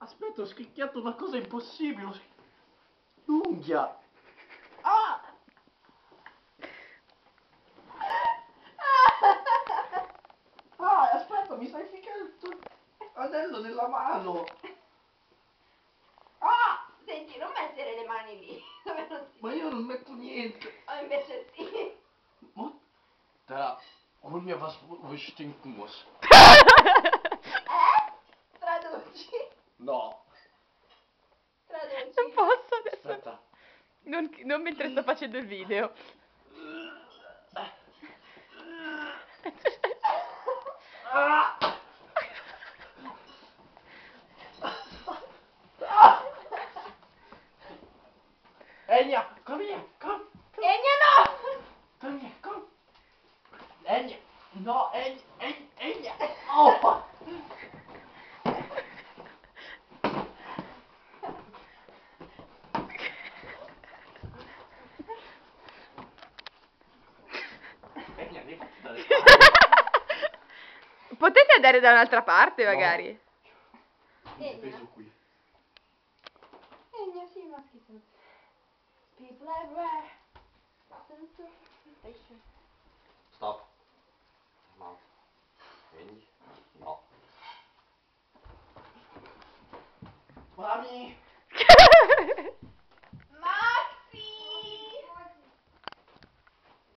Aspetta, ho schicchiato una cosa impossibile. L'unghia. Ah! Ah, aspetta, mi stai ficcando l'anello nella mano. Ah! Senti, non mettere le mani lì, dove non si... Ma io non metto niente. O invece sì. Da, hol mir was, wo ich stinken muss. Traduci. No. Traduci. Non posso adesso. Aspetta. Non mentre sto facendo il video. Ah! Enya, come here, come. Egna no! Come here, come. Enya, no, Enya. Oh! Enya, devi farti dalle Potete andare da un'altra parte, magari. Egna. Peso qui. Egna, sì, maschi sono. People everywhere. Stop. Mouth. Enya. No. Mami!